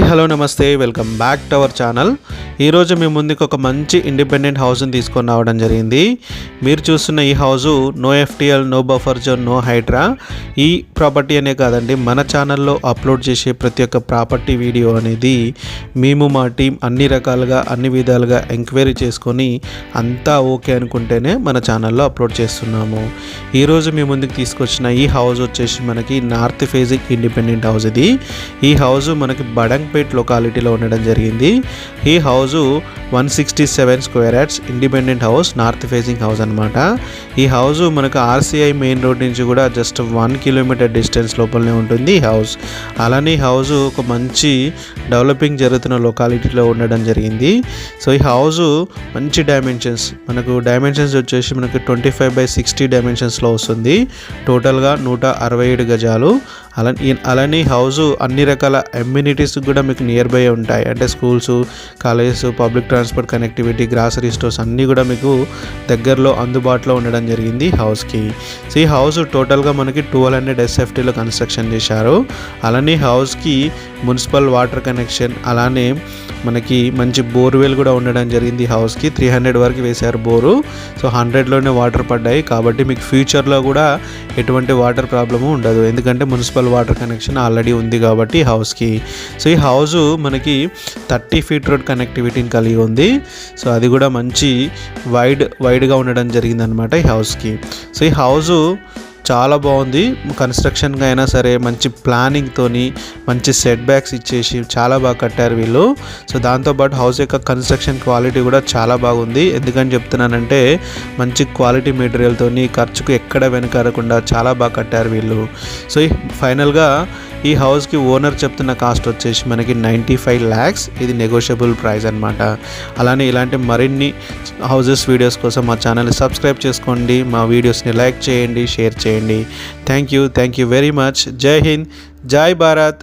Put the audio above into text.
Hello నమస్తే, welcome back to our channel. ఈరోజు మీ ముందుకు ఒక మంచి ఇండిపెండెంట్ హౌస్ని తీసుకొని రావడం జరిగింది. మీరు చూస్తున్న ఈ house no FTL, no buffer zone, no HYDRAA. ఈ ప్రాపర్టీ అనే కాదండి, మన ఛానల్లో అప్లోడ్ చేసే ప్రతి ఒక్క ప్రాపర్టీ వీడియో అనేది మేము మా టీం అన్ని రకాలుగా అన్ని విధాలుగా ఎంక్వైరీ చేసుకొని అంతా ఓకే అనుకుంటేనే మన ఛానల్లో అప్లోడ్ చేస్తున్నాము. ఈరోజు మీ ముందుకు తీసుకొచ్చిన ఈ హౌస్ వచ్చేసి మనకి నార్త్ ఫేసింగ్ ఇండిపెండెంట్ హౌస్. ఈ హౌస్ మనకి బడంగ్పేట్ లొకాలిటీలో ఉండడం జరిగింది. ఈ house 167 square yards independent house, north facing house అనమాట. ఈ హౌస్ మనకు ఆర్సీఐ మెయిన్ రోడ్ నుంచి కూడా జస్ట్ 1 కిలోమీటర్ డిస్టెన్స్ లోపలనే ఉంటుంది ఈ హౌస్. అలానే ఈ హౌస్ ఒక మంచి డెవలపింగ్ జరుగుతున్న లొకాలిటీలో ఉండడం జరిగింది. సో ఈ హౌస్ మంచి డైమెన్షన్స్, మనకు డైమెన్షన్స్ వచ్చేసి మనకు 25/60 డైమెన్షన్స్లో వస్తుంది. టోటల్గా 167 గజాలు. అలానే హౌస్ అన్ని రకాల అమ్యూనిటీస్ కూడా మీకు నియర్ బై ఉంటాయి. అంటే schools, colleges, public transport connectivity, grocery stores అన్నీ కూడా మీకు దగ్గరలో అందుబాటులో ఉండడం జరిగింది హౌస్కి. సో ఈ హౌస్ టోటల్గా మనకి 1200 SFTలో కన్స్ట్రక్షన్ చేశారు. అలానే హౌస్కి మున్సిపల్ వాటర్ కనెక్షన్, అలానే మనకి మంచి బోర్వెల్ కూడా ఉండడం జరిగింది. హౌస్కి 300 వరకు వేశారు బోరు. సో 100లోనే వాటర్ పడ్డాయి. కాబట్టి మీకు ఫ్యూచర్లో కూడా ఎటువంటి వాటర్ ప్రాబ్లము ఉండదు, ఎందుకంటే మున్సిపల్ వాటర్ కనెక్షన్ ఆల్రెడీ ఉంది కాబట్టి హౌస్కి. సో ఈ హౌస్ మనకి 30 ఫీట్ రోడ్ కనెక్టివిటీని కలిగి ఉంది. సో అది కూడా మంచి వైడ్గా ఉండడం జరిగింది అనమాట ఈ హౌస్కి. సో ఈ హౌస్ చాలా బాగుంది. కన్స్ట్రక్షన్గా అయినా సరే మంచి ప్లానింగ్తోని మంచి సెట్ బ్యాక్స్ ఇచ్చేసి చాలా బాగా కట్టారు వీళ్ళు. సో దాంతోపాటు హౌస్ యొక్క కన్స్ట్రక్షన్ క్వాలిటీ కూడా చాలా బాగుంది. ఎందుకని చెప్తున్నానంటే మంచి క్వాలిటీ మెటీరియల్తోని ఖర్చుకు ఎక్కడ వెనకాడకుండా చాలా బాగా కట్టారు వీళ్ళు. సో ఫైనల్గా ఈ హౌస్కి ఓనర్ చెప్తున్న కాస్ట్ వచ్చేసి మనకి 95 lakhs. ఇది నెగోషియబుల్ ప్రైస్ అనమాట. అలానే ఇలాంటి మరిన్ని హౌసెస్ వీడియోస్ కోసం మా ఛానల్ని సబ్స్క్రైబ్ చేసుకోండి, మా వీడియోస్ని లైక్ చేయండి, షేర్ చేయండి. Thank you very much. జై హింద్, జై భారత్.